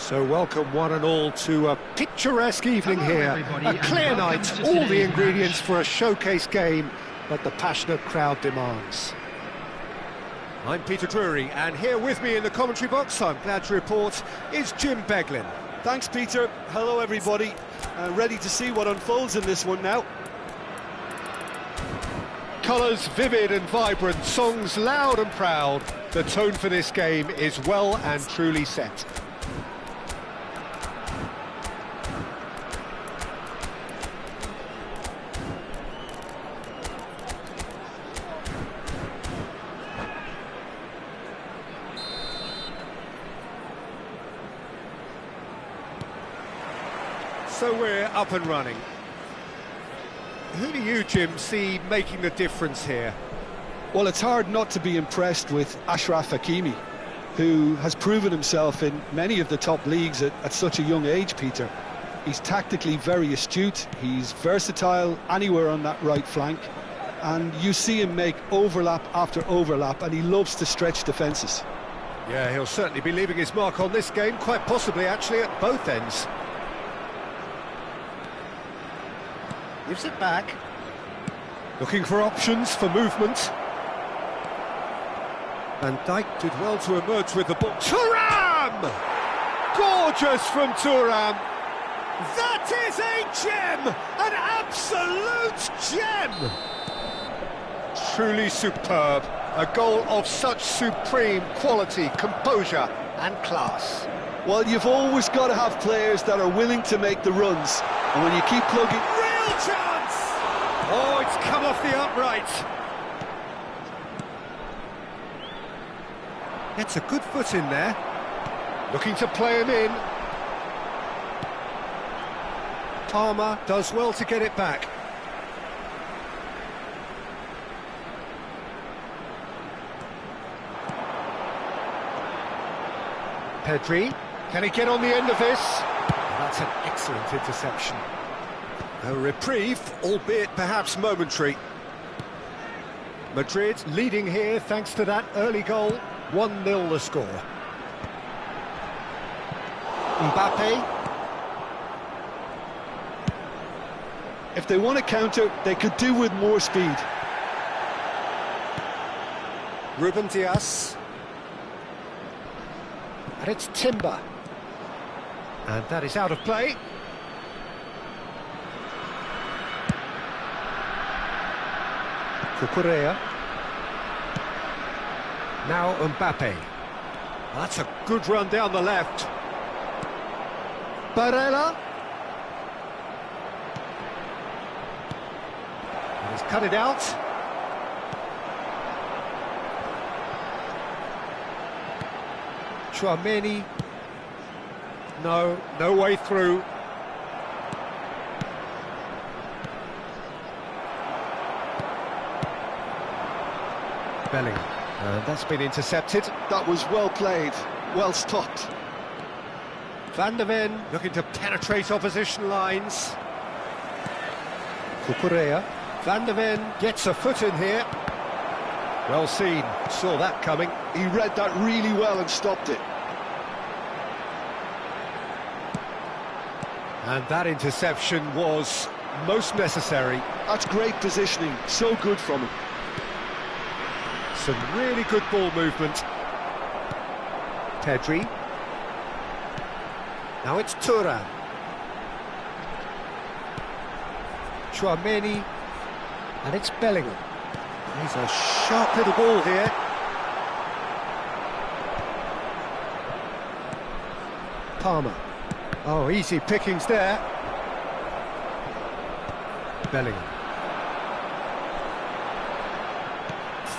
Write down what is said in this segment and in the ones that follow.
So welcome one and all to a picturesque evening here. A clear night, all the ingredients for a showcase game that the passionate crowd demands. I'm Peter Drury, and here with me in the commentary box, I'm glad to report, is Jim Beglin. Thanks, Peter. Hello, everybody. Ready to see what unfolds in this one now. Colours vivid and vibrant, songs loud and proud. The tone for this game is well and truly set. So we're up and running. Who do you, Jim, see making the difference here? Well, it's hard not to be impressed with Achraf Hakimi, who has proven himself in many of the top leagues at such a young age, Peter. He's tactically very astute, he's versatile anywhere on that right flank, and you see him make overlap after overlap, and he loves to stretch defences. Yeah, he'll certainly be leaving his mark on this game, quite possibly actually at both ends. Gives it back. Looking for options for movement. Van Dijk did well to emerge with the ball. Thuram! Gorgeous from Thuram. That is a gem! An absolute gem! Truly superb. A goal of such supreme quality, composure and class. Well, you've always got to have players that are willing to make the runs, and when you keep plugging... Chance! Oh, it's come off the upright. Gets a good foot in there. Looking to play him in. Palmer does well to get it back. Pedri, can he get on the end of this? That's an excellent interception. A reprieve, albeit perhaps momentary. Madrid leading here thanks to that early goal. 1-0 the score. Mbappe. If they want to counter, they could do with more speed. Ruben Dias. And it's Timber. And that is out of play. Cucurella. Now Mbappe. That's a good run down the left. Barella. And he's cut it out. Tchouaméni. No way through. Bellingham. That's been intercepted. That was well played, well stopped. Van de Ven looking to penetrate opposition lines. Cucurella. Van de Ven gets a foot in here. Well seen, saw that coming. He read that really well and stopped it. And that interception was most necessary. That's great positioning, so good from him. Some really good ball movement. Pedri. Now it's Thuram. Tchouaméni. And it's Bellingham. He's a sharp little ball here. Palmer. Oh, easy pickings there. Bellingham.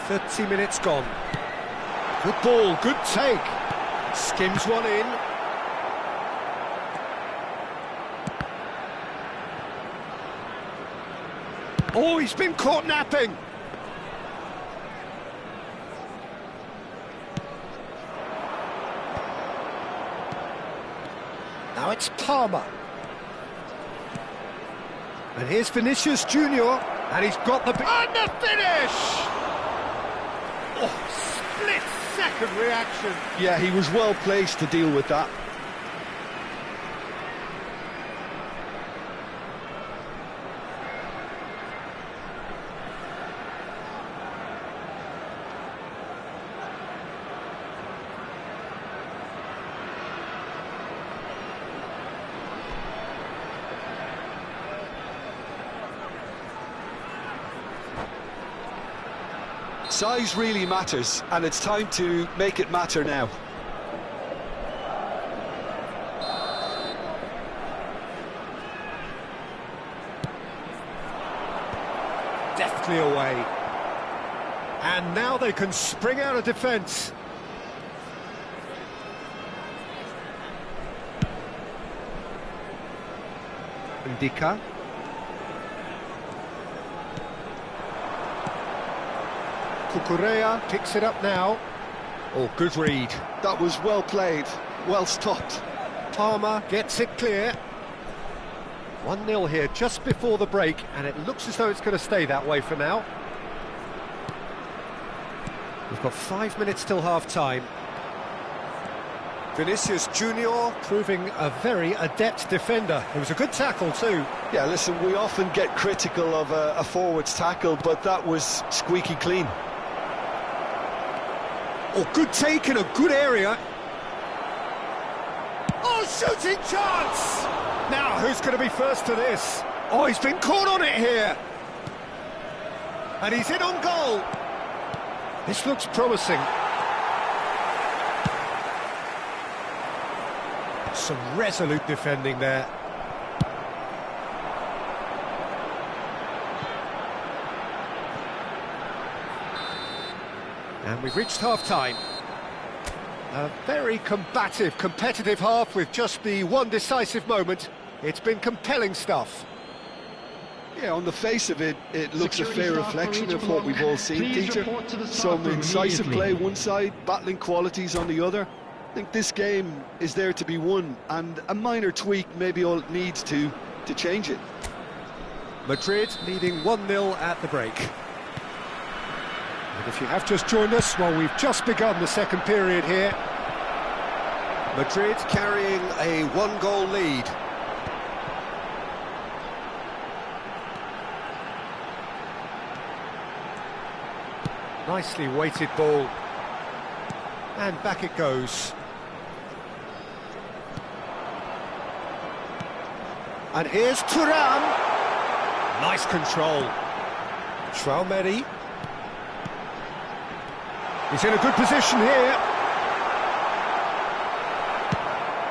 30 minutes gone. Good ball, good take. Skims one in. Oh, he's been caught napping. Now it's Palmer. And here's Vinicius Junior, and he's got the... And the finish! Oh, split-second reaction. Yeah, he was well placed to deal with that. Size really matters, and it's time to make it matter now. Deftly away. And now they can spring out of defence. Ndika. Cucurella picks it up now. Oh, good read. That was well played, well stopped. Palmer gets it clear. 1-0 here just before the break, and it looks as though it's going to stay that way for now. We've got 5 minutes till half-time. Vinicius Junior proving a very adept defender. It was a good tackle too. Yeah, listen, we often get critical of a forward's tackle, but that was squeaky clean. Oh, good take in a good area. Oh, shooting chance! Now, who's going to be first to this? Oh, he's been caught on it here. And he's in on goal. This looks promising. Some resolute defending there. And we've reached half-time. A very combative, competitive half with just the one decisive moment. It's been compelling stuff. Yeah, on the face of it, it looks a fair reflection of what we've all seen, Peter. Some incisive play one side, battling qualities on the other. I think this game is there to be won, and a minor tweak maybe all it needs to change it. Madrid leading 1-0 at the break. And if you have just joined us, well, we've just begun the second period here. Madrid carrying a 1-goal lead. Nicely weighted ball. And back it goes. And here's Thuram. Nice control. Traoré. He's in a good position here.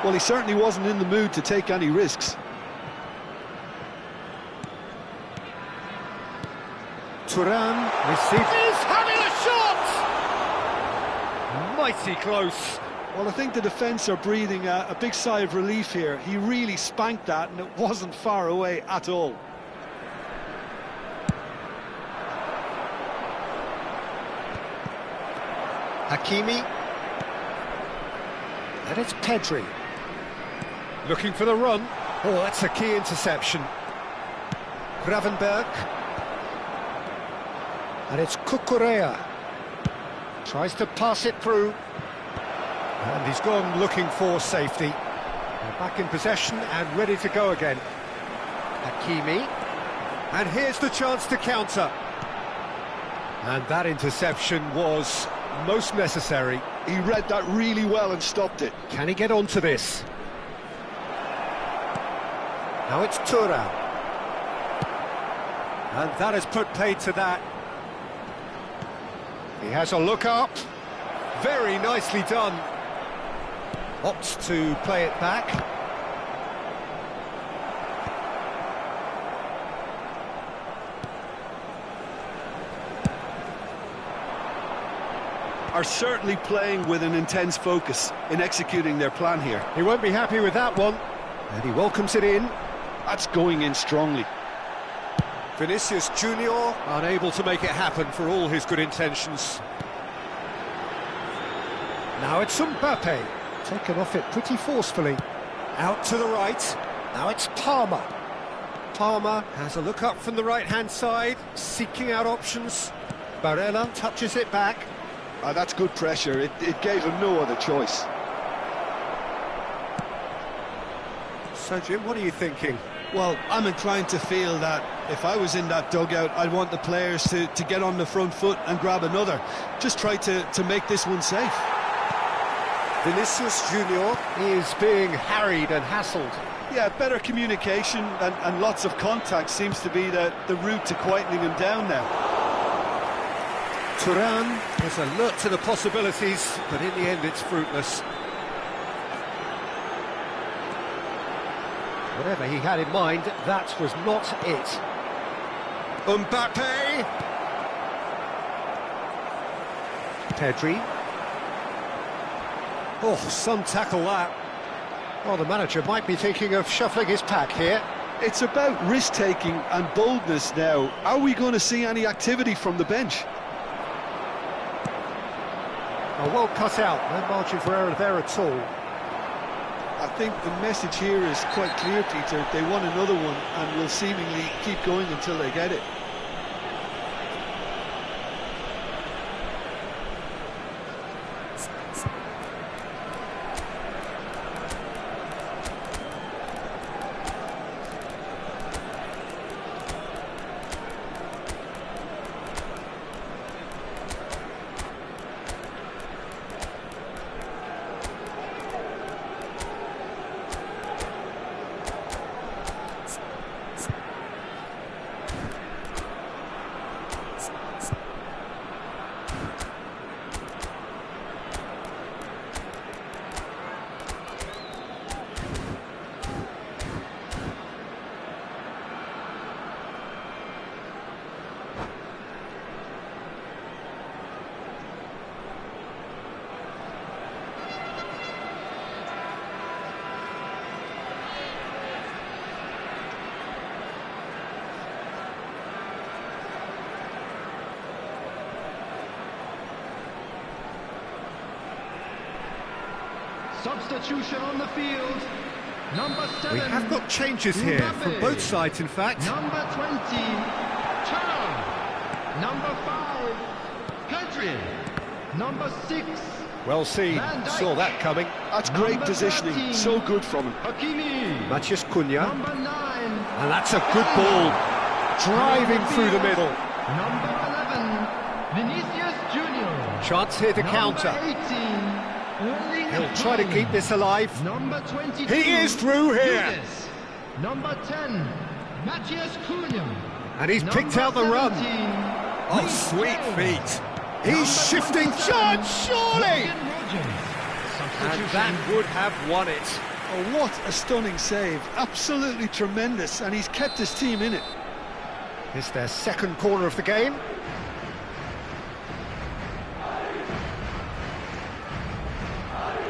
Well, he certainly wasn't in the mood to take any risks. Thuram receives. He's having a shot! Mighty close. Well, I think the defence are breathing a big sigh of relief here. He really spanked that, and it wasn't far away at all. Hakimi. And it's Pedri. Looking for the run. Oh, that's a key interception. Gravenberg. And it's Cucurella. Tries to pass it through. And he's gone looking for safety. They're back in possession and ready to go again. Hakimi. And here's the chance to counter. And that interception was most necessary. He read that really well and stopped it. Can he get onto this? Now it's Thuram. And that has put paid to that. He has a look up. Very nicely done. Opts to play it back. Are certainly playing with an intense focus in executing their plan here. He won't be happy with that one. And he welcomes it in. That's going in strongly. Vinicius Junior unable to make it happen for all his good intentions. Now it's Mbappe. Taken off it pretty forcefully. Out to the right. Now it's Palmer. Palmer has a look up from the right-hand side, seeking out options. Barella touches it back. That's good pressure. It gave him no other choice. So, Jim, what are you thinking? Well, I'm inclined to feel that if I was in that dugout, I'd want the players to get on the front foot and grab another. Just try to make this one safe. Vinicius Junior is being harried and hassled. Yeah, better communication and lots of contact seems to be the route to quietening him down now. Thuram is alert to the possibilities, but in the end it's fruitless. Whatever he had in mind, that was not it. Mbappe! Pedri. Oh, some tackle that. Well, the manager might be thinking of shuffling his pack here. It's about risk-taking and boldness now. Are we going to see any activity from the bench? Oh, well cut out, no margin for error there at all. I think the message here is quite clear, Peter. They want another one and will seemingly keep going until they get it. Substitution on the field. Number 7. We have got changes here from both sides, in fact. Number 20, Thuram. Number 5, Pedri. Number 6, Well seen, saw that coming. That's great Number positioning, 13. so good from him. Hakimi. Matheus Cunha. Number 9, And that's a good ball. Driving through the middle. Number 11, Vinicius Junior. Chance here to counter. Number 18, Erling He'll try to keep this alive. Number 22. He is through here. Nunes. Number 10, Matheus Cunha. And he's picked out the run. Oh, sweet feet. He's shifting chance, surely. And that would have won it. Oh, what a stunning save. Absolutely tremendous, and he's kept his team in it. It's their second corner of the game.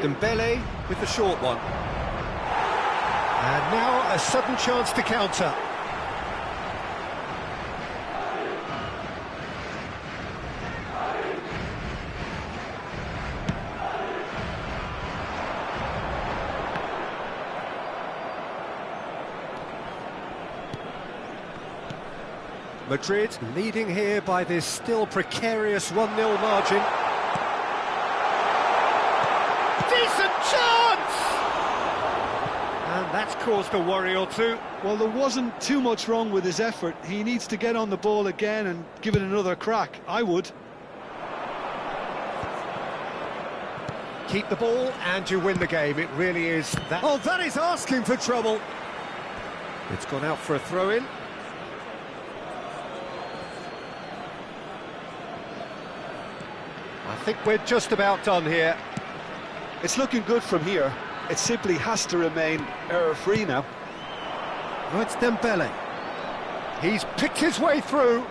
Dembele with the short one. And now a sudden chance to counter. Madrid leading here by this still precarious 1-0 margin. Decent chance! And that's caused a worry or two. Well, there wasn't too much wrong with his effort. He needs to get on the ball again and give it another crack. I would. Keep the ball and you win the game. It really is that. Oh, that is asking for trouble. It's gone out for a throw-in. I think we're just about done here. It's looking good from here. It simply has to remain error-free now. Oh, it's Dembele. He's picked his way through.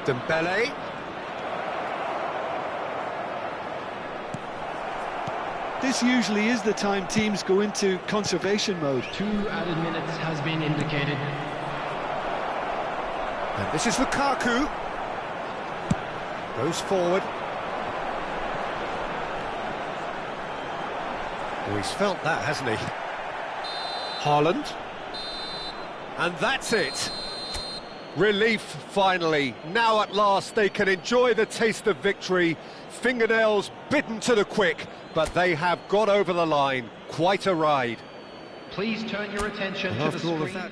Dembele. This usually is the time teams go into conservation mode. 2 added minutes has been indicated. And this is Lukaku. Goes forward. Oh, he's felt that, hasn't he? Haaland. And that's it. Relief, finally. Now at last they can enjoy the taste of victory. Fingernails bitten to the quick, but they have got over the line. Quite a ride. Please turn your attention to the After all of screen. that...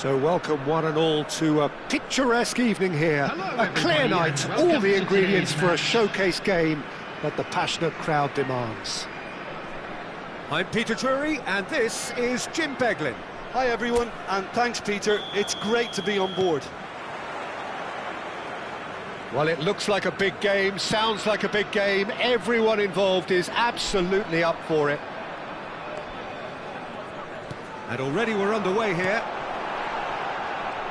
So welcome one and all to a picturesque evening here. Hello, A clear everybody, night, and all welcome the to ingredients today's for a match. showcase game that the passionate crowd demands. I'm Peter Drury, and this is Jim Beglin. Hi everyone, and thanks Peter, it's great to be on board. Well, it looks like a big game, sounds like a big game. Everyone involved is absolutely up for it. And already we're underway here.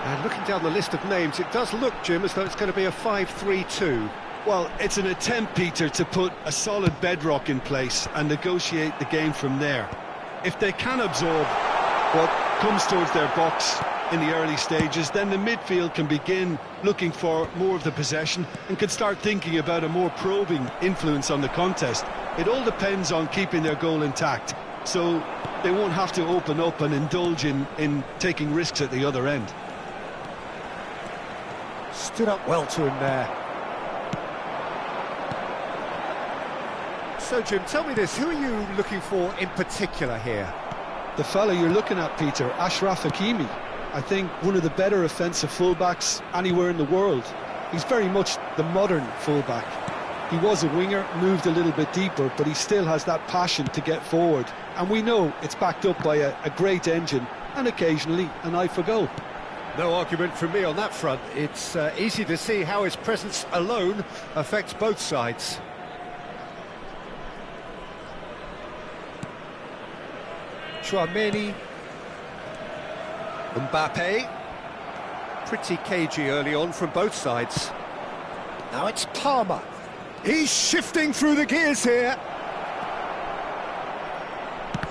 And looking down the list of names, it does look, Jim, as though it's going to be a 5-3-2. Well, it's an attempt, Peter, to put a solid bedrock in place and negotiate the game from there. If they can absorb what comes towards their box in the early stages, then the midfield can begin looking for more of the possession and can start thinking about a more probing influence on the contest. It all depends on keeping their goal intact, so they won't have to open up and indulge in taking risks at the other end. Stood up well to him there. So, Jim, tell me this, who are you looking for in particular here? The fella you're looking at, Peter, Achraf Hakimi. I think one of the better offensive fullbacks anywhere in the world. He's very much the modern fullback. He was a winger, moved a little bit deeper, but he still has that passion to get forward. And we know it's backed up by a great engine and occasionally an eye for goal. No argument from me on that front. It's easy to see how his presence alone affects both sides. Chouameni, Mbappe, pretty cagey early on from both sides. Now it's Palmer. He's shifting through the gears here.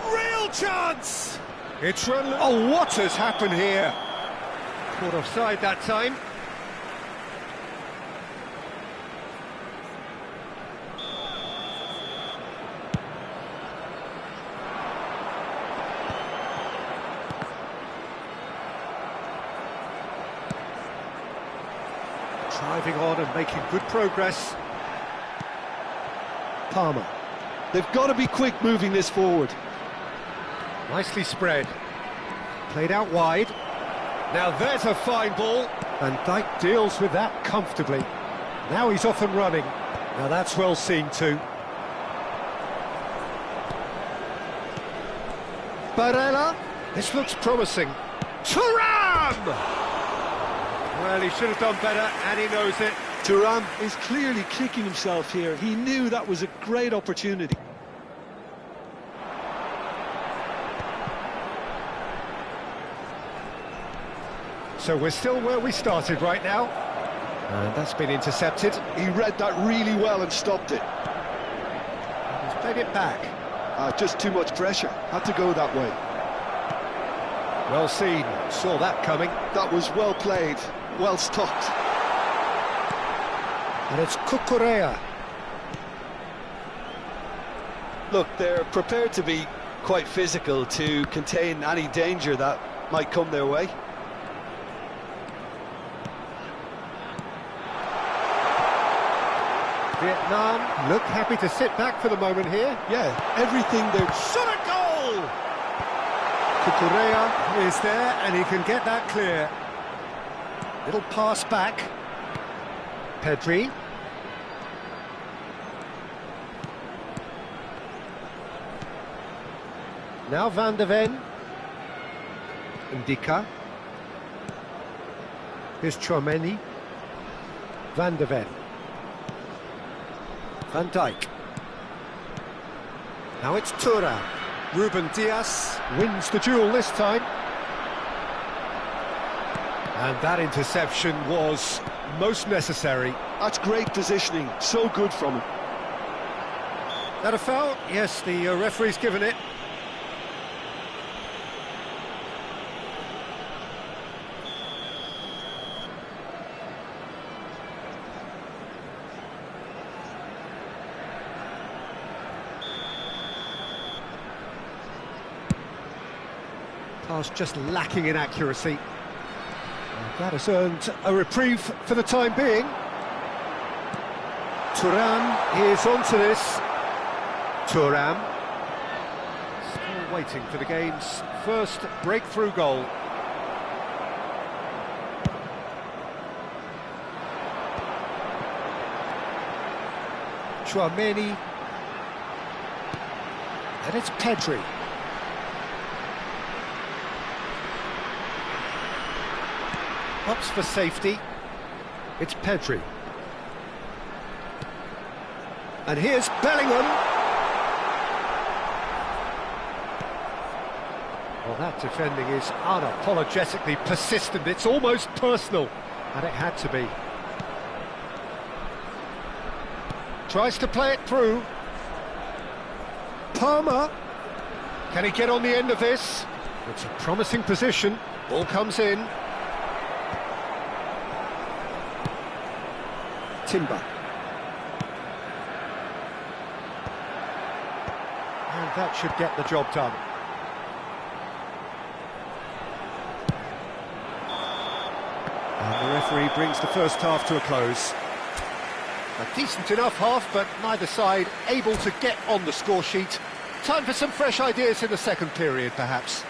Real chance! It's run. Oh, what has happened here? Caught offside that time. Driving on and making good progress. Palmer. They've got to be quick moving this forward. Nicely spread. Played out wide. Now there's a fine ball. And Dijk deals with that comfortably. Now he's off and running. Now that's well seen too. Barella. This looks promising. Thuram! Well, he should have done better, and he knows it. Thuram is clearly kicking himself here. He knew that was a great opportunity. So we're still where we started right now. And that's been intercepted. He read that really well and stopped it. He's played it back. Just too much pressure. Had to go that way. Well seen. Saw that coming. That was well played. Well stopped. And it's Cucurella. Look, they're prepared to be quite physical to contain any danger that might come their way. Vietnam look happy to sit back for the moment here. Yeah, everything they're... Shot a goal! Cucurella is there and he can get that clear. Little pass back. Pedri. Now Van de Ven. Ndika. Here's Chouameni. Van de Ven. Van Dijk. Now it's Thuram. Ruben Dias wins the duel this time. And that interception was most necessary. That's great positioning. So good from him. That a foul? Yes, the referee's given it. Pass just lacking in accuracy. And that has earned a reprieve for the time being. Thuram is onto this. Thuram. Still waiting for the game's first breakthrough goal. Tchouaméni. And it's Pedri. Opts for safety. It's Pedri. And here's Bellingham. Well, that defending is unapologetically persistent. It's almost personal. And it had to be. Tries to play it through. Palmer. Can he get on the end of this? It's a promising position. Ball comes in. Timber. And that should get the job done. And the referee brings the first half to a close. A decent enough half, but neither side able to get on the score sheet. Time for some fresh ideas in the second period, perhaps.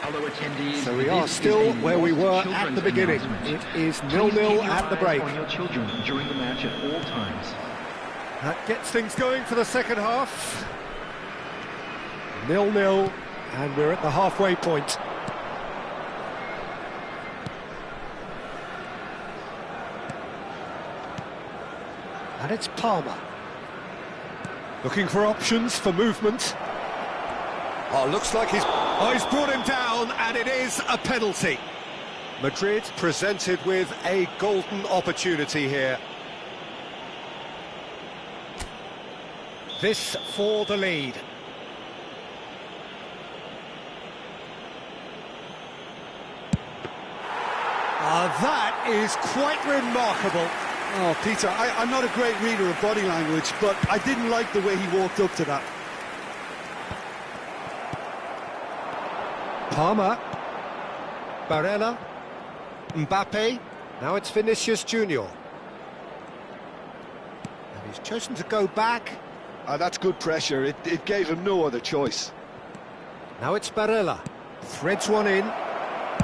Hello attendees. So we are still where we were at the beginning. It is 0-0 at the break. On your children during the match at all times. That gets things going for the second half. 0-0, and we're at the halfway point. And it's Palmer. Looking for options for movement. Oh, looks like he's brought him down, and it is a penalty. Madrid presented with a golden opportunity here. This for the lead. That is quite remarkable. Oh, Peter, I'm not a great reader of body language, but I didn't like the way he walked up to that. Palmer. Barella. Mbappe. Now it's Vinicius Junior. And he's chosen to go back. That's good pressure. It gave him no other choice. Now it's Barella. Threads one in.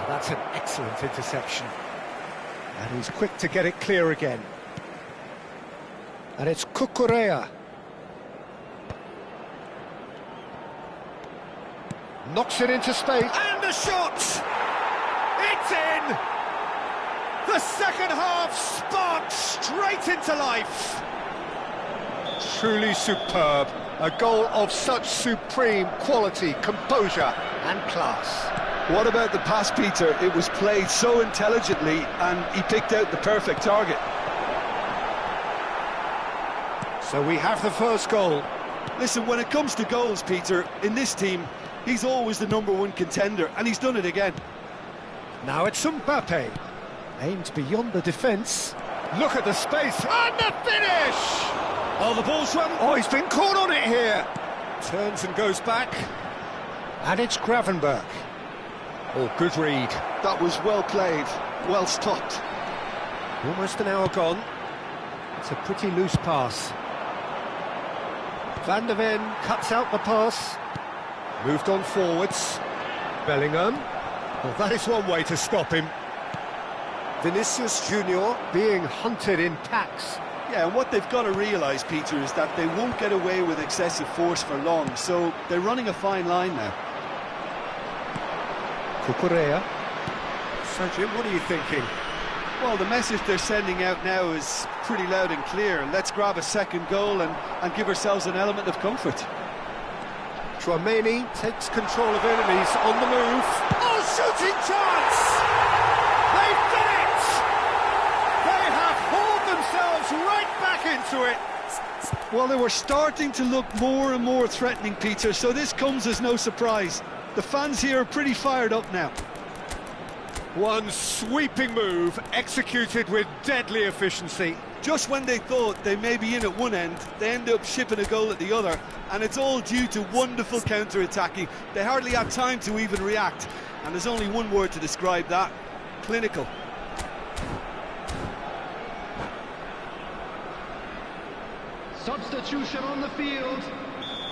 That's an excellent interception. And he's quick to get it clear again. And it's Cucurella. Knocks it into space. And the shot! It's in! The second half sparked straight into life. Truly superb. A goal of such supreme quality, composure and class. What about the pass, Peter? It was played so intelligently, and he picked out the perfect target. So we have the first goal. Listen, when it comes to goals, Peter, in this team, he's always the #1 contender, and he's done it again. Now it's Mbappe. Aimed beyond the defence. Look at the space. And the finish! Oh, the ball's run. Oh, he's been caught on it here. Turns and goes back. And it's Gravenberch. Oh, good read. That was well played, well stopped. Almost an hour gone. It's a pretty loose pass. Van de Ven cuts out the pass. Moved on forwards. Bellingham. Well, that is one way to stop him. Vinicius Junior being hunted in packs. Yeah, and what they've got to realise, Peter, is that they won't get away with excessive force for long, so they're running a fine line now. Cucurella. So, Jim, what are you thinking? Well, the message they're sending out now is pretty loud and clear. Let's grab a second goal and give ourselves an element of comfort. Tchouaméni takes control of it and he's on the move. Oh, shooting chance! They've done it! They have hauled themselves right back into it. Well, they were starting to look more and more threatening, Peter, so this comes as no surprise. The fans here are pretty fired up now. One sweeping move, executed with deadly efficiency. Just when they thought they may be in at one end, they end up shipping a goal at the other, and it's all due to wonderful counter-attacking. They hardly had time to even react, and there's only one word to describe that: clinical. Substitution on the field.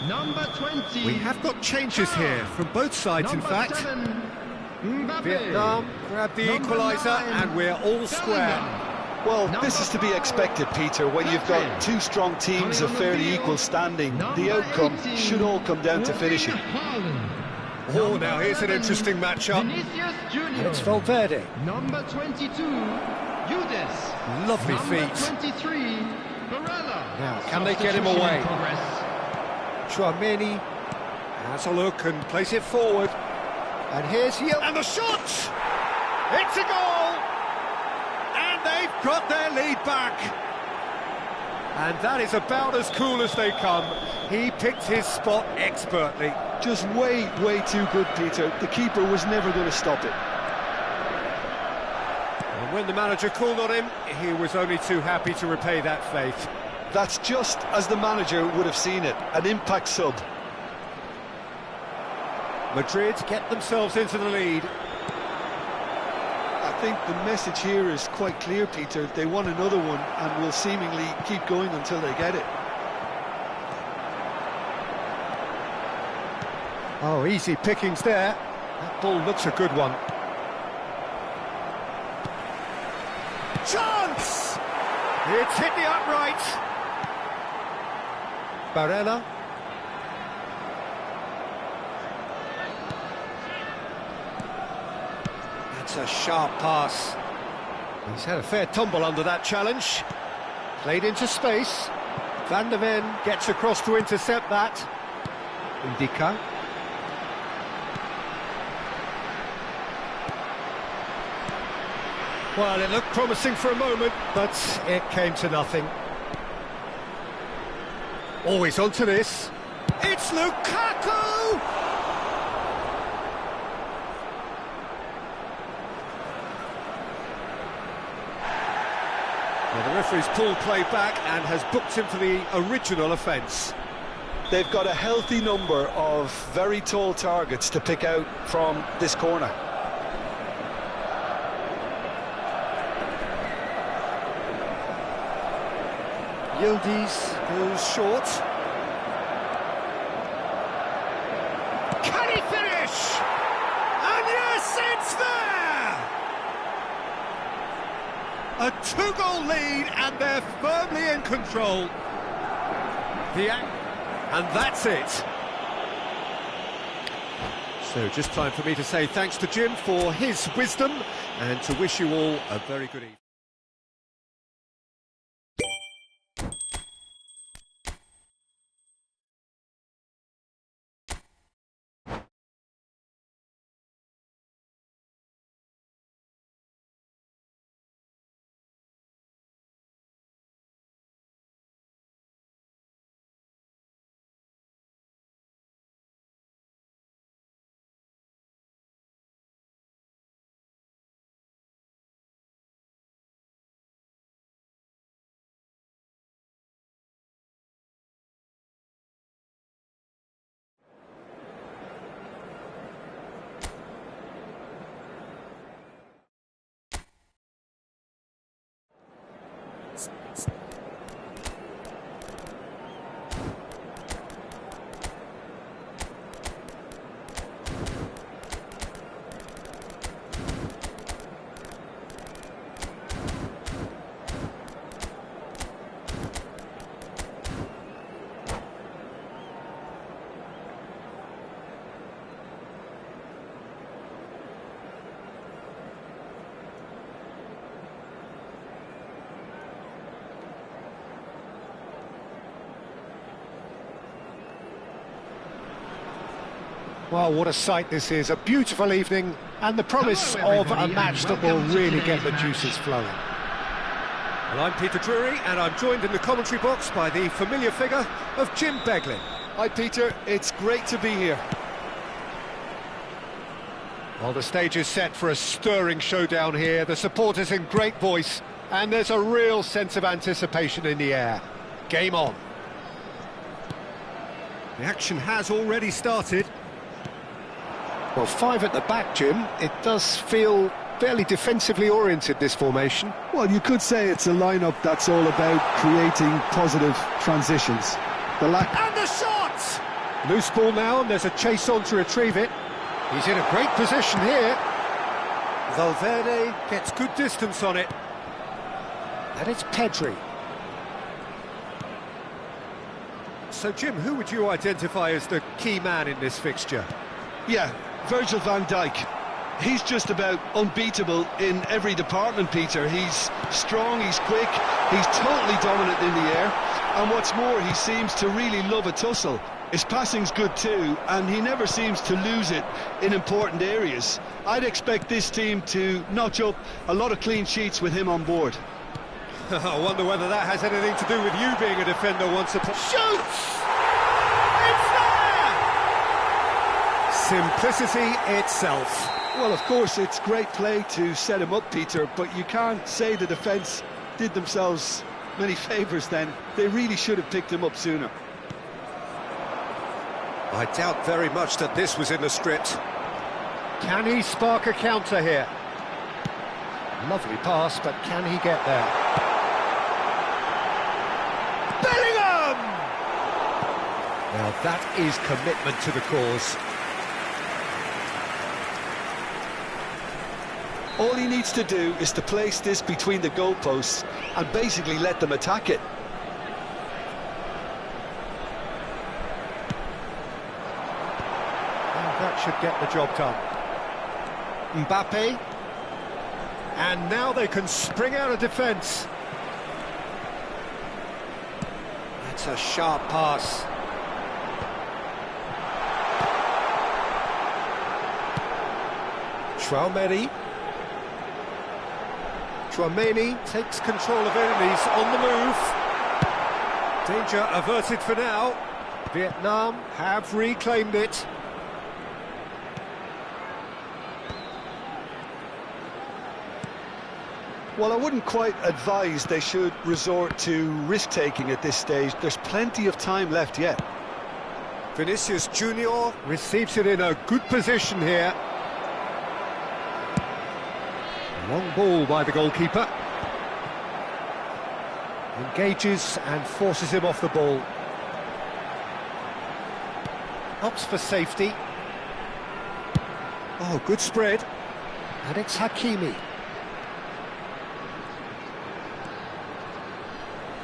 Number 20. We have got changes here from both sides, in fact. 7, Mbappe. Vietnam grab the Number equaliser 9, and we're all square. Well, this is to be expected, Peter. When you've got two strong teams of fairly equal standing, the outcome should all come down to finishing. Oh, now here's an interesting matchup. It's Valverde. Number 22, Yudes. Lovely Number feet. 23, Barella. Now, can they get him away? Progress. Chouameni has a look and plays it forward. And here's Yil. And the shot! It's a goal! And they've got their lead back. And that is about as cool as they come. He picked his spot expertly. Just way too good, Peter. The keeper was never going to stop it. And when the manager called on him, he was only too happy to repay that faith. That's just as the manager would have seen it, an impact sub. Madrid get themselves into the lead. I think the message here is quite clear, Peter. They want another one and will seemingly keep going until they get it. Oh, easy pickings there. That ball looks a good one. Chance! It's hit the upright. Barella. That's a sharp pass. He's had a fair tumble under that challenge. Played into space. Van der Ven gets across to intercept that. Indica. Well, it looked promising for a moment, but it came to nothing. Always onto this. It's Lukaku! Well, the referee's pulled play back and has booked him for the original offence. They've got a healthy number of very tall targets to pick out from this corner. Yildiz goes short. Can he finish? And yes, it's there! A two-goal lead and they're firmly in control. And that's it. So just time for me to say thanks to Jim for his wisdom and to wish you all a very good evening. Well, what a sight this is. A beautiful evening and the promise of a match that will really get the juices flowing. Well, I'm Peter Drury and I'm joined in the commentary box by the familiar figure of Jim Beglin. Hi, Peter. It's great to be here. Well, the stage is set for a stirring showdown here. The supporters in great voice and there's a real sense of anticipation in the air. Game on. The action has already started. Well, five at the back, Jim. It does feel fairly defensively oriented, this formation. Well, you could say it's a lineup that's all about creating positive transitions. And the shot! Loose ball now, and there's a chase on to retrieve it. He's in a great position here. Valverde gets good distance on it. And it's Pedri. So, Jim, who would you identify as the key man in this fixture? Yeah, Virgil van Dijk. He's just about unbeatable in every department, Peter. He's strong, he's quick, he's totally dominant in the air. And what's more, he seems to really love a tussle. His passing's good too, and he never seems to lose it in important areas. I'd expect this team to notch up a lot of clean sheets with him on board. I wonder whether that has anything to do with you being a defender once upon... Shoots! It's there! Simplicity itself. Well, of course, it's great play to set him up, Peter, but you can't say the defence did themselves many favours then. They really should have picked him up sooner. I doubt very much that this was in the script. Can he spark a counter here? Lovely pass, but can he get there? Bellingham! Now that is commitment to the cause. All he needs to do is to place this between the goalposts and basically let them attack it. And that should get the job done. Mbappe. And now they can spring out of defence. That's a sharp pass. Tchouaméni. Tchouaméni takes control of it and he's on the move. Danger averted for now. Vietnam have reclaimed it. Well, I wouldn't quite advise they should resort to risk-taking at this stage. There's plenty of time left yet. Vinicius Junior receives it in a good position here. Long ball by the goalkeeper. Engages and forces him off the ball. Opts for safety. Oh, good spread. And it's Hakimi.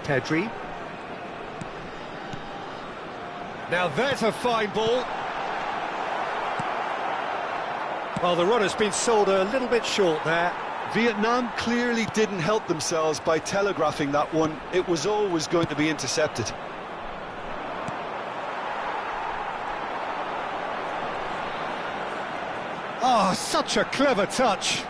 Pedri. Now there's a fine ball. Well, the runner's been sold a little bit short there. Vietnam clearly didn't help themselves by telegraphing that one. It was always going to be intercepted. Oh, such a clever touch.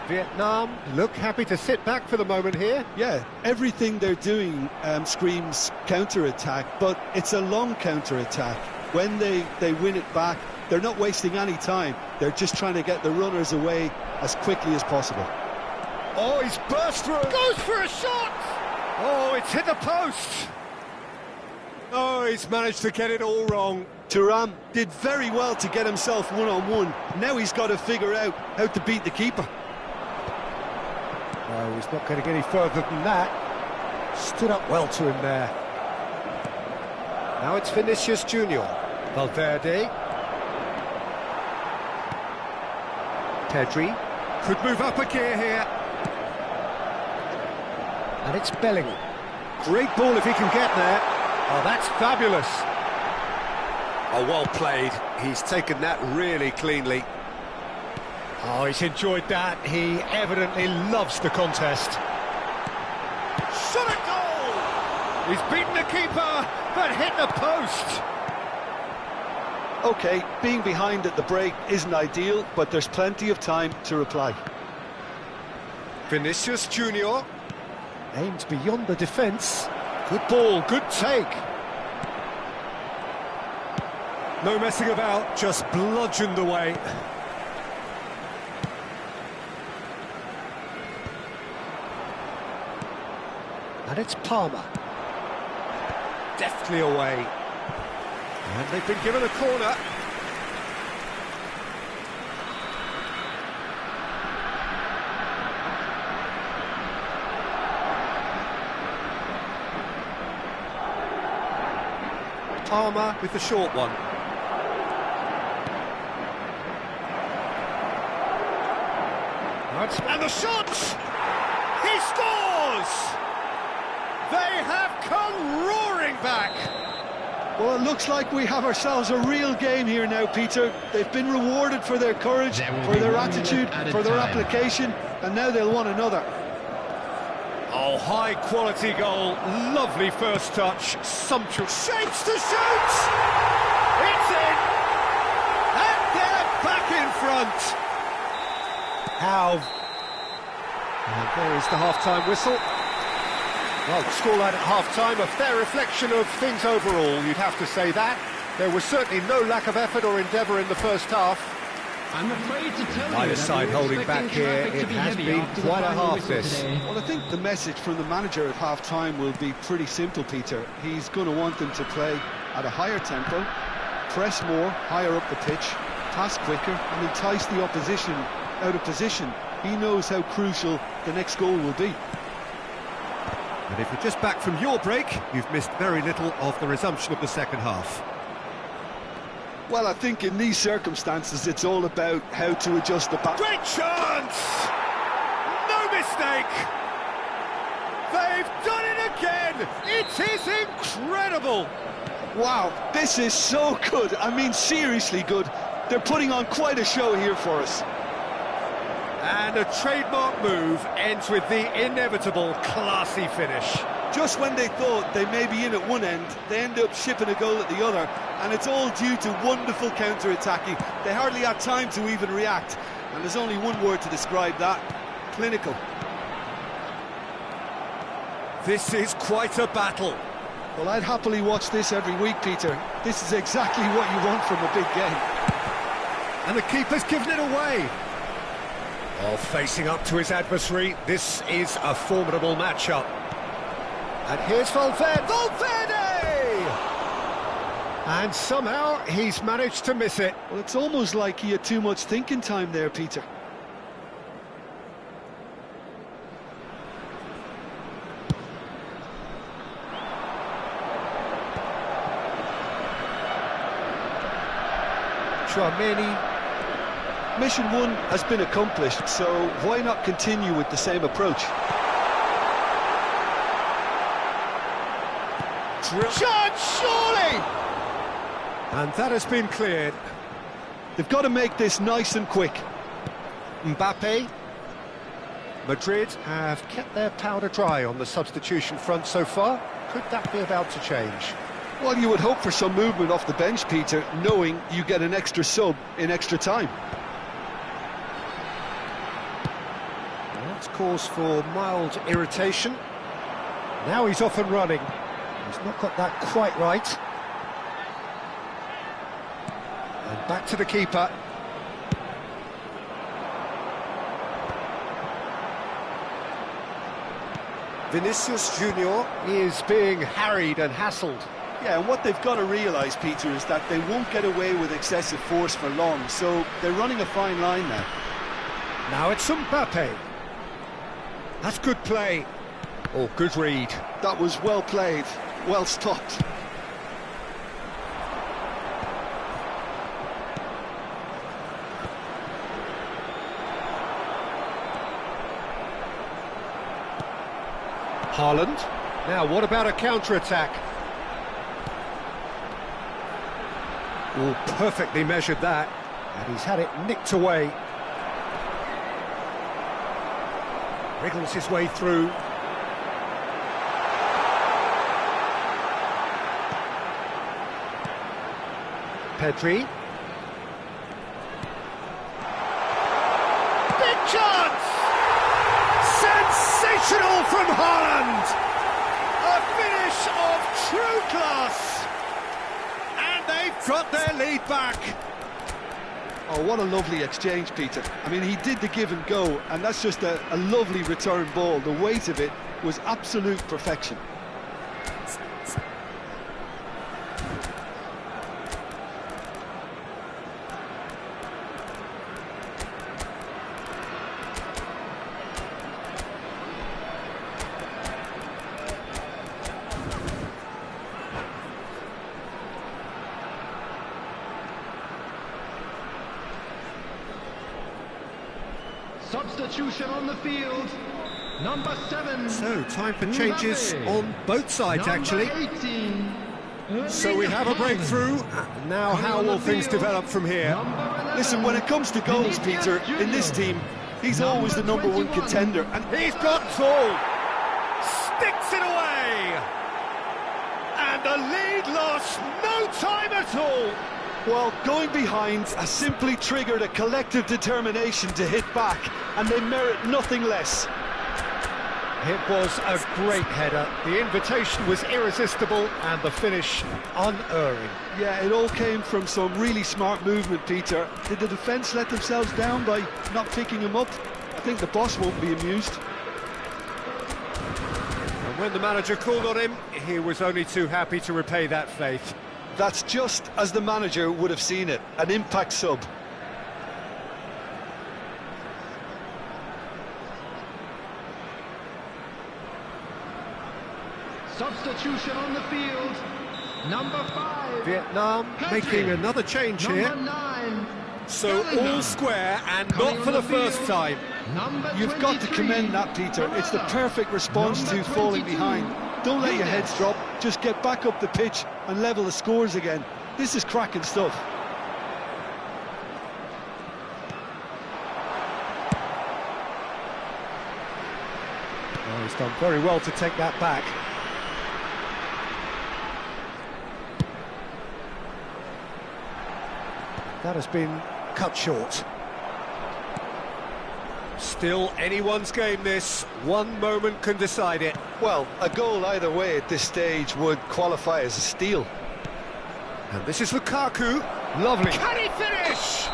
Vietnam look happy to sit back for the moment here. Yeah, everything they're doing screams counter-attack, but it's a long counter-attack. When they win it back, they're not wasting any time. They're just trying to get the runners away as quickly as possible. Oh, he's burst through. Goes for a shot. Oh, it's hit the post. Oh, he's managed to get it all wrong. Thuram did very well to get himself one-on-one. Now he's got to figure out how to beat the keeper. Oh, he's not going to get any further than that. Stood up well to him there. Now it's Vinicius Junior. Valverde. Pedri. Could move up a gear here. And it's Bellingham. Great ball if he can get there. Oh, that's fabulous. Oh, well played. He's taken that really cleanly. Oh, he's enjoyed that. He evidently loves the contest. Shot a goal! He's beaten the keeper, but hit the post. OK, being behind at the break isn't ideal, but there's plenty of time to reply. Vinicius Junior aimed beyond the defence. Good ball, good take. No messing about, just bludgeoned away. And it's Palmer. Deftly away. And they've been given a corner. Palmer with the short one. And the shot! He scores! Spurs! They have come roaring back! Well, it looks like we have ourselves a real game here now, Peter. They've been rewarded for their courage, for their attitude, for their application, and now they'll want another. Oh, high-quality goal, lovely first touch, sumptuous. Shapes to shoot! It's in! And they're back in front! How? And there is the half-time whistle. Well, the scoreline at half-time, a fair reflection of things overall, you'd have to say that. There was certainly no lack of effort or endeavour in the first half. I'm afraid to tell you Either that side we were holding back expecting here, traffic to it be has heavy been after the quite a final half whistle this. today. Well, I think the message from the manager at half-time will be pretty simple, Peter. He's going to want them to play at a higher tempo, press more, higher up the pitch, pass quicker, and entice the opposition out of position. He knows how crucial the next goal will be. And if you're just back from your break, you've missed very little of the resumption of the second half. Well, I think in these circumstances, it's all about how to adjust the back. Great chance! No mistake! They've done it again! It is incredible! Wow, this is so good. I mean, seriously good. They're putting on quite a show here for us. And a trademark move ends with the inevitable classy finish. Just when they thought they may be in at one end, they end up shipping a goal at the other, and it's all due to wonderful counter-attacking. They hardly had time to even react, and there's only one word to describe that: clinical. This is quite a battle. Well, I'd happily watch this every week, Peter. This is exactly what you want from a big game. And the keeper's given it away. Oh, facing up to his adversary, this is a formidable matchup. And here's Valverde! Valverde! And somehow he's managed to miss it. Well, it's almost like he had too much thinking time there, Peter. Tchouaméni. Mission one has been accomplished, so why not continue with the same approach? Chance, surely! And that has been cleared. They've got to make this nice and quick. Mbappe. Madrid have kept their powder dry on the substitution front so far. Could that be about to change? Well, you would hope for some movement off the bench, Peter, knowing you get an extra sub in extra time. Well, that's cause for mild irritation. Now he's off and running. He's not got that quite right. And back to the keeper. Vinicius Junior is being harried and hassled. Yeah, and what they've got to realise, Peter, is that they won't get away with excessive force for long, so they're running a fine line now. Now it's Mbappe. That's good play. Oh, good read. That was well played, well stopped. Haaland. Now, what about a counter-attack? Oh, perfectly measured that. And he's had it nicked away. Wriggles his way through. Pedri. Big chance! Sensational from Haaland! A finish of true class! And they've got their lead back. Oh, what a lovely exchange, Peter. I mean, he did the give and go, and that's just a lovely return ball. The weight of it was absolute perfection. Substitution on the field. Number 7. So, time for changes Mbappe. on both sides, Number actually. 18. So we have a breakthrough. Now, how will things develop from here? Listen, when it comes to goals, Peter, in this team, he's always the number one contender. And he's got Tool. Sticks it away. And the lead lost no time at all. Well, going behind has simply triggered a collective determination to hit back, and they merit nothing less. It was a great header. The invitation was irresistible and the finish unerring. Yeah, it all came from some really smart movement, Peter. Did the defence let themselves down by not picking him up? I think the boss won't be amused. And when the manager called on him, he was only too happy to repay that faith. That's just as the manager would have seen it, an impact sub. Substitution on the field. Number 5. Vietnam making another change Number here. 9. So all square and not for the first time. Number You've got to 23. commend that, Peter. It's the perfect response to Number falling 22. behind. Don't let your heads drop. Just get back up the pitch and level the scores again. This is cracking stuff. Oh, he's done very well to take that back. That has been cut short. Still anyone's game this. One moment can decide it. Well, a goal either way at this stage would qualify as a steal. And this is Lukaku. Lovely. Can he finish?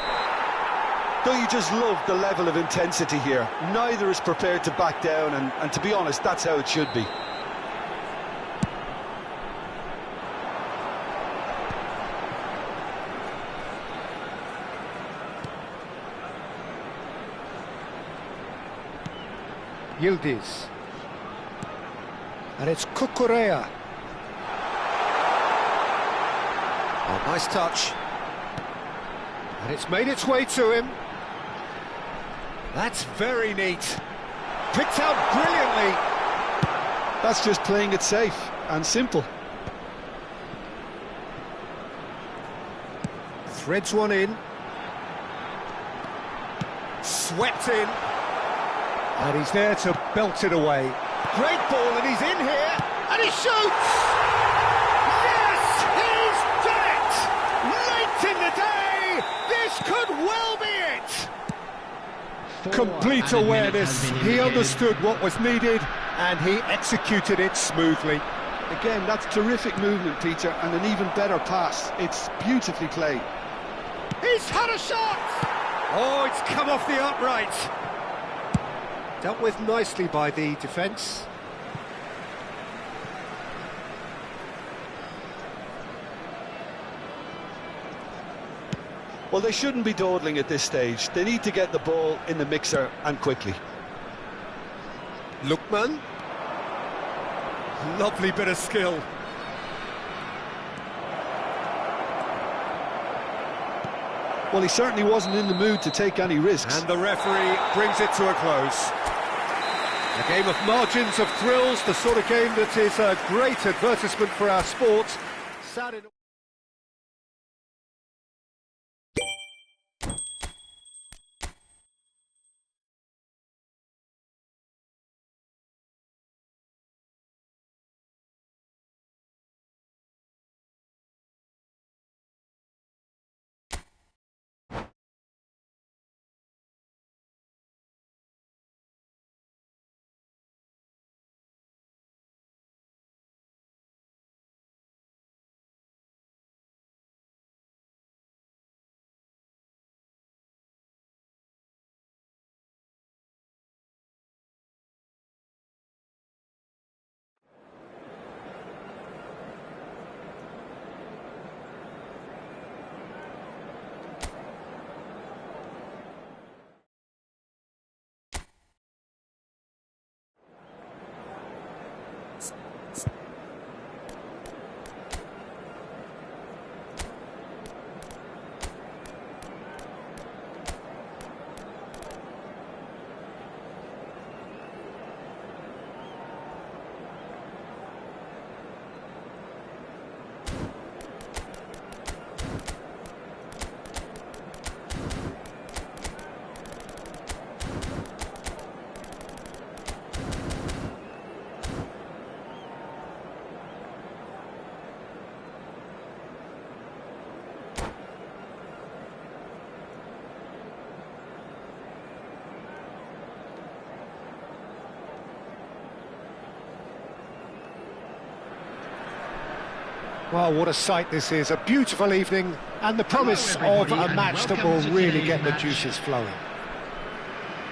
Don't you just love the level of intensity here? Neither is prepared to back down, and to be honest, that's how it should be. Yildiz. And it's Cucurella. Oh, nice touch. And it's made its way to him. That's very neat. Picked out brilliantly. That's just playing it safe and simple. Threads one in. Swept in. And he's there to belt it away. Great ball, and he's in here, and he shoots! Yes, he's done it! Late in the day, this could well be it! Complete added minutes awareness, has been he indicated. understood what was needed, and he executed it smoothly. Again, that's terrific movement, Peter, and an even better pass. It's beautifully played. He's had a shot! Oh, it's come off the upright. Dealt with nicely by the defence. Well, they shouldn't be dawdling at this stage. They need to get the ball in the mixer and quickly. Lookman. Lovely bit of skill. Well, he certainly wasn't in the mood to take any risks. And the referee brings it to a close. A game of margins, of thrills, the sort of game that is a great advertisement for our sport. Sad in Well, what a sight this is. A beautiful evening and the promise of a match that will really get the juices flowing.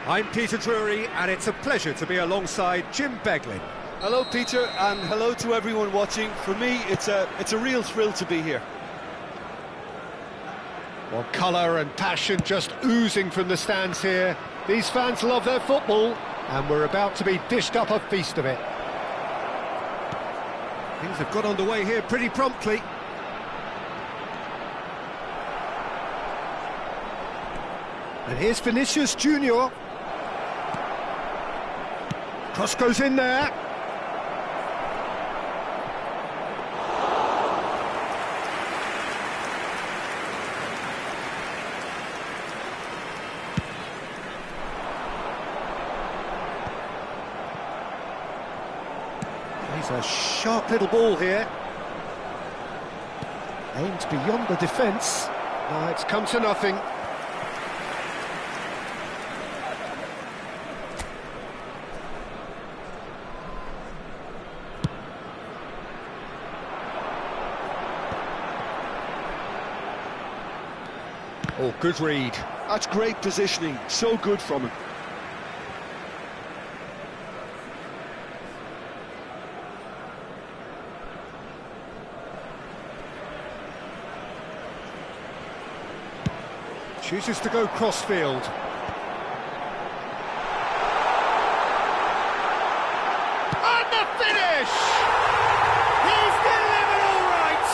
I'm Peter Drury, and it's a pleasure to be alongside Jim Beglin. Hello, Peter, and hello to everyone watching. For me, it's a real thrill to be here. Well, colour and passion just oozing from the stands here. These fans love their football, and we're about to be dished up a feast of it. Things have got underway here pretty promptly. And here's Vinicius Junior. Cross goes in there. He's a sharp little ball here. Aimed beyond the defence. It's come to nothing. Oh, good read. That's great positioning, so good from him. Chooses to go crossfield. And the finish! He's delivered all right!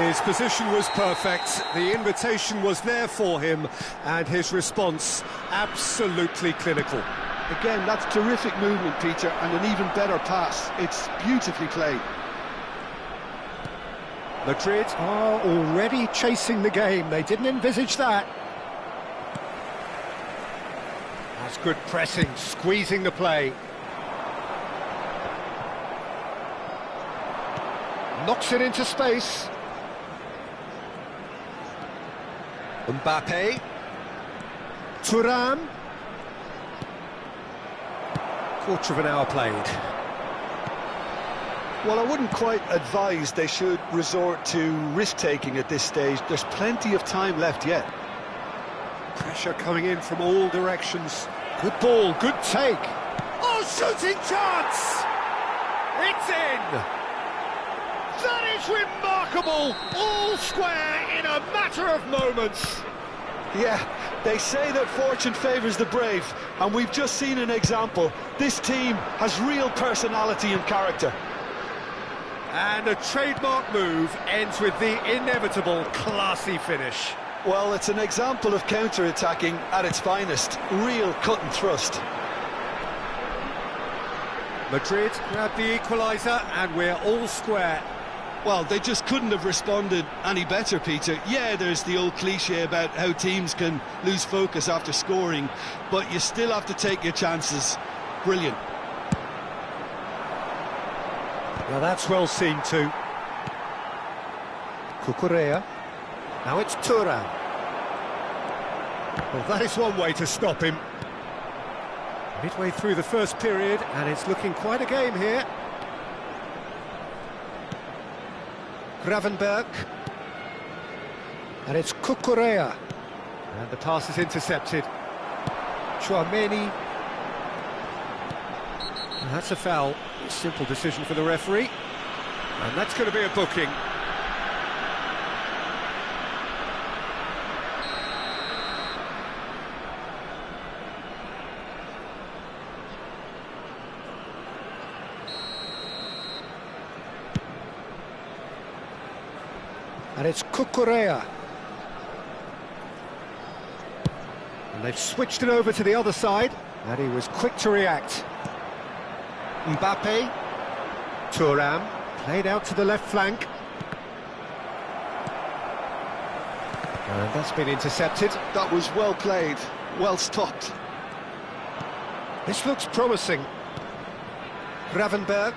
His position was perfect, the invitation was there for him, and his response absolutely clinical. Again, that's terrific movement, Peter, and an even better pass. It's beautifully played. Madrid are already chasing the game. They didn't envisage that. That's good pressing, squeezing the play. Knocks it into space. Mbappe. Thuram. Quarter of an hour played. Well, I wouldn't quite advise they should resort to risk-taking at this stage. There's plenty of time left yet. Pressure coming in from all directions. Good ball, good take. Oh, shooting chance! It's in! That is remarkable! All square in a matter of moments. Yeah, they say that fortune favours the brave, and we've just seen an example. This team has real personality and character. And a trademark move ends with the inevitable classy finish. Well, it's an example of counter-attacking at its finest. Real cut and thrust. Madrid grab the equaliser and we're all square. Well, they just couldn't have responded any better, Peter. Yeah, there's the old cliche about how teams can lose focus after scoring, but you still have to take your chances. Brilliant. Well, that's well seen too. Cucurella. Now it's Thuram. Well, that is one way to stop him. Midway through the first period, and it's looking quite a game here. Gravenberch. And it's Cucurella. And the pass is intercepted. Tchouaméni. And that's a foul. Simple decision for the referee. And that's going to be a booking. And it's Cucurella. And they've switched it over to the other side. And he was quick to react. Mbappe. Thuram. Played out to the left flank. And that's been intercepted. That was well played, well stopped. This looks promising. Gravenberch.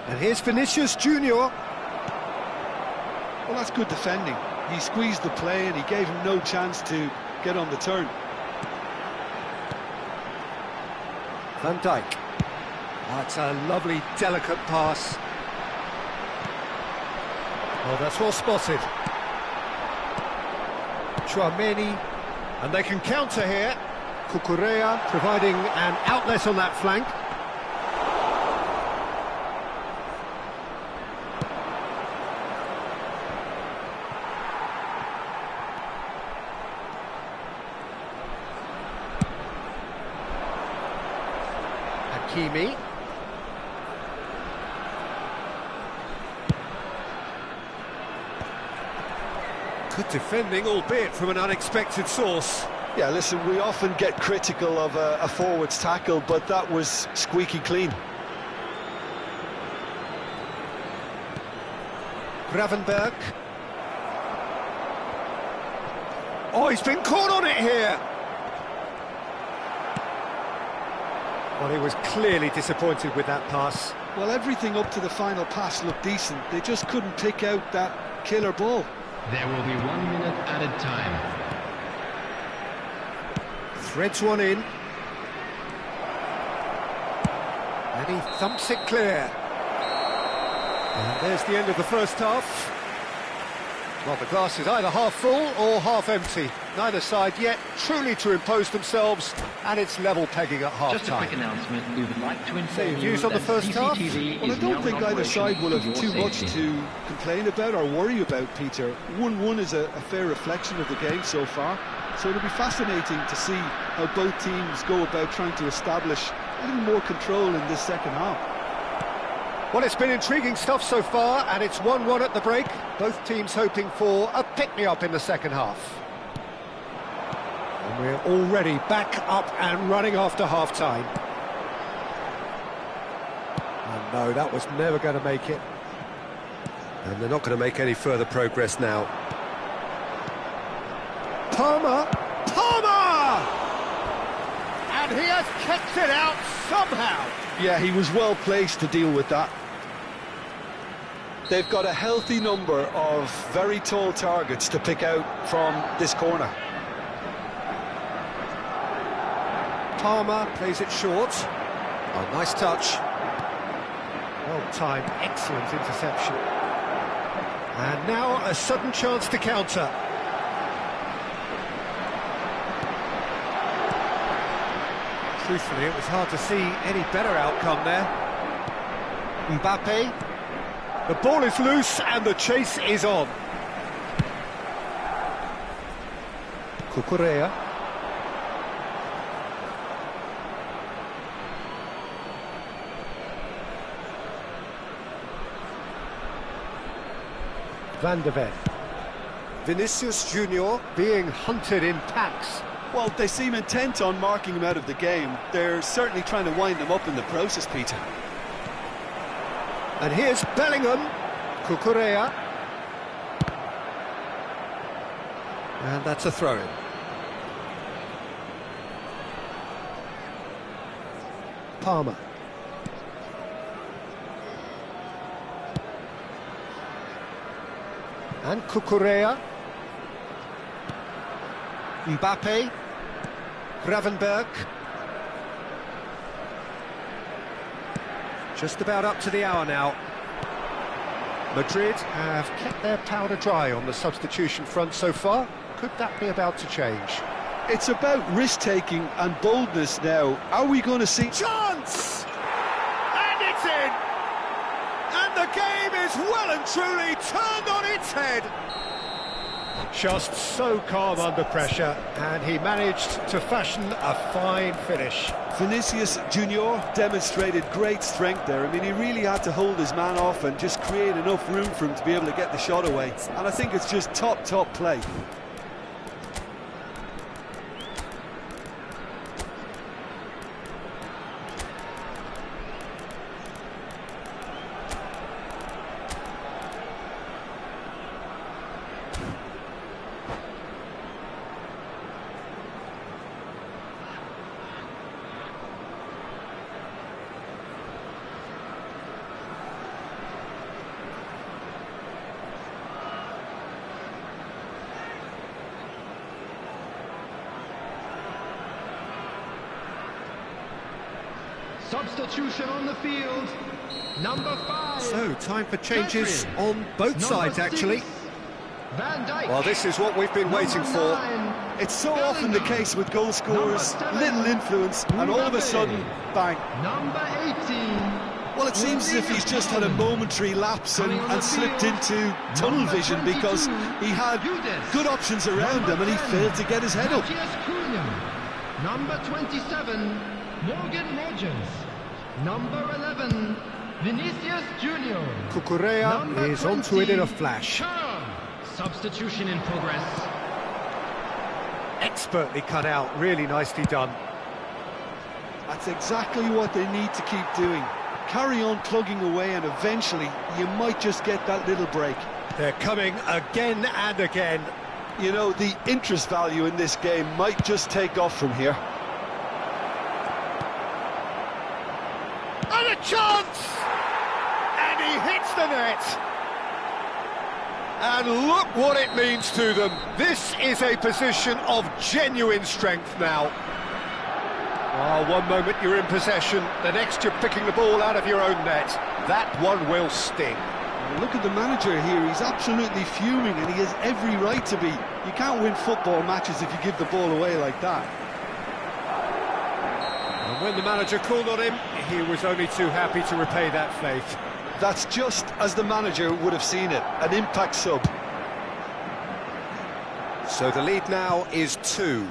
And here's Vinicius Junior. Well, that's good defending. He squeezed the play and he gave him no chance to get on the turn. Van Dijk. That's a lovely, delicate pass. Oh, that's well spotted. Chouameni, and they can counter here. Cucurella providing an outlet on that flank. Hakimi. Good defending, albeit from an unexpected source. Yeah, listen, we often get critical of a forward's tackle, but that was squeaky clean. Gravenberch. Oh, he's been caught on it here. Well, he was clearly disappointed with that pass. Well, everything up to the final pass looked decent. They just couldn't pick out that killer ball. There will be 1 minute added time. Threads one in. And he thumps it clear. And there's the end of the first half. Well, the glass is either half full or half empty. Neither side yet truly to impose themselves, and it's level pegging at half-time. Just a quick announcement, we would like to inform you views on the that first half? CCTV Well, I is don't now think in either operation side will for have your too much safety. to complain about or worry about, Peter. 1-1 is a fair reflection of the game so far, so it'll be fascinating to see how both teams go about trying to establish a little more control in this second half. Well, it's been intriguing stuff so far, and it's 1-1 at the break. Both teams hoping for a pick-me-up in the second half. And we're already back up and running after half-time. And no, that was never going to make it. And they're not going to make any further progress now. Palmer! Palmer! And he has kept it out somehow. Yeah, he was well placed to deal with that. They've got a healthy number of very tall targets to pick out from this corner. Palmer plays it short. Oh, nice touch. Well timed, excellent interception. And now a sudden chance to counter. Truthfully, it was hard to see any better outcome there. Mbappe. The ball is loose and the chase is on. Cucurella. Van de Ven. Vinicius Junior being hunted in packs. Well, they seem intent on marking him out of the game. They're certainly trying to wind him up in the process, Peter. And here's Bellingham. Cucurella. And that's a throw-in. Palmer. And Cucurella. Mbappe. Gravenberch. Just about up to the hour now. Madrid have kept their powder dry on the substitution front so far. Could that be about to change? It's about risk-taking and boldness now. Are we going to see... Chance! And it's in! And the game is well and truly turned on its head. Just so calm under pressure, and he managed to fashion a fine finish. Vinicius Junior demonstrated great strength there. I mean, he really had to hold his man off and just create enough room for him to be able to get the shot away. And I think it's just top play. Substitution on the field. Number 5. So, time for changes on both sides, actually. Van Dijk. Well, this is what we've been waiting for. It's so often the case with goal scorers, little influence, and all of a sudden, bang. Number 18. Well, it seems as if he's just had a momentary lapse and slipped into tunnel vision because he had good options around him and he failed to get his head up. Number 27, Morgan Rogers. Number 11, Vinicius Junior. Cucurella is onto it in a flash. Substitution in progress. Expertly cut out, really nicely done. That's exactly what they need to keep doing. Carry on plugging away and eventually you might just get that little break. They're coming again and again. You know, the interest value in this game might just take off from here. And a chance! And he hits the net. And look what it means to them. This is a position of genuine strength now. Oh, one moment you're in possession, the next you're picking the ball out of your own net. That one will sting. Look at the manager here, he's absolutely fuming and he has every right to be. You can't win football matches if you give the ball away like that. And when the manager called on him, he was only too happy to repay that faith. That's just as the manager would have seen it, an impact sub. So the lead now is 2.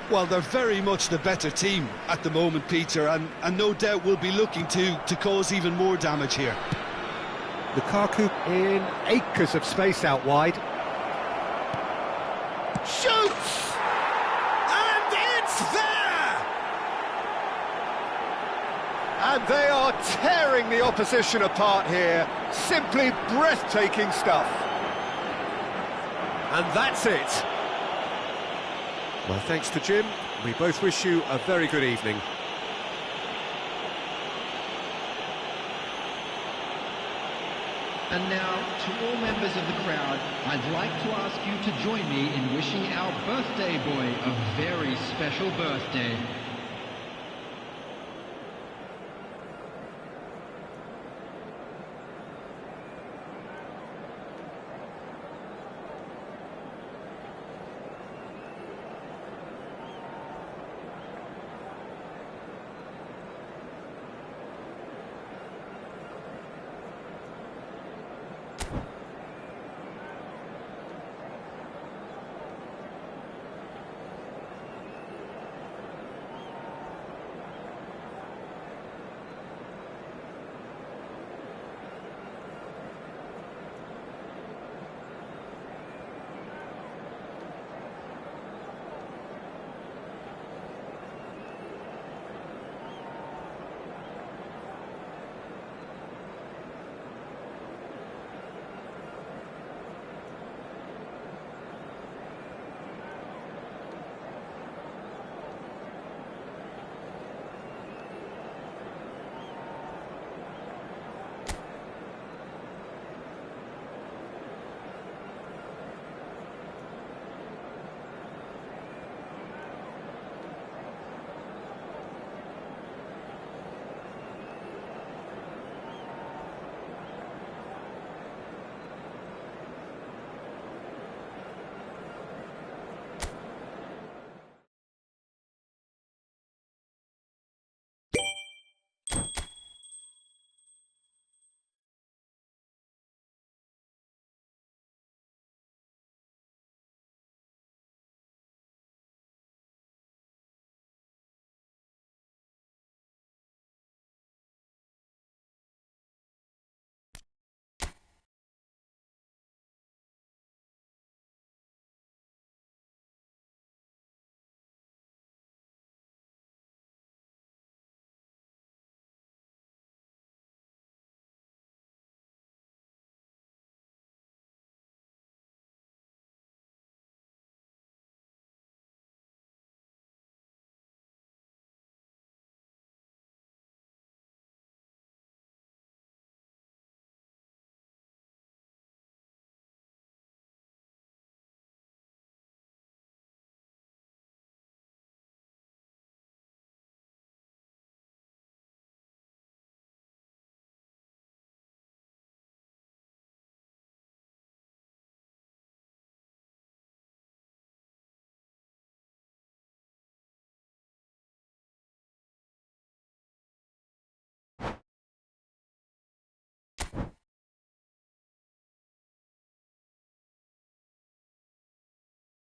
Well, they're very much the better team at the moment, Peter, and no doubt will be looking to cause even more damage here. Lukaku in acres of space out wide. Shoots! And it's there! And they are tearing the opposition apart here. Simply breathtaking stuff. And that's it. Well, thanks to Jim. We both wish you a very good evening. And now, to all members of the crowd, I'd like to ask you to join me in wishing our birthday boy a very special birthday.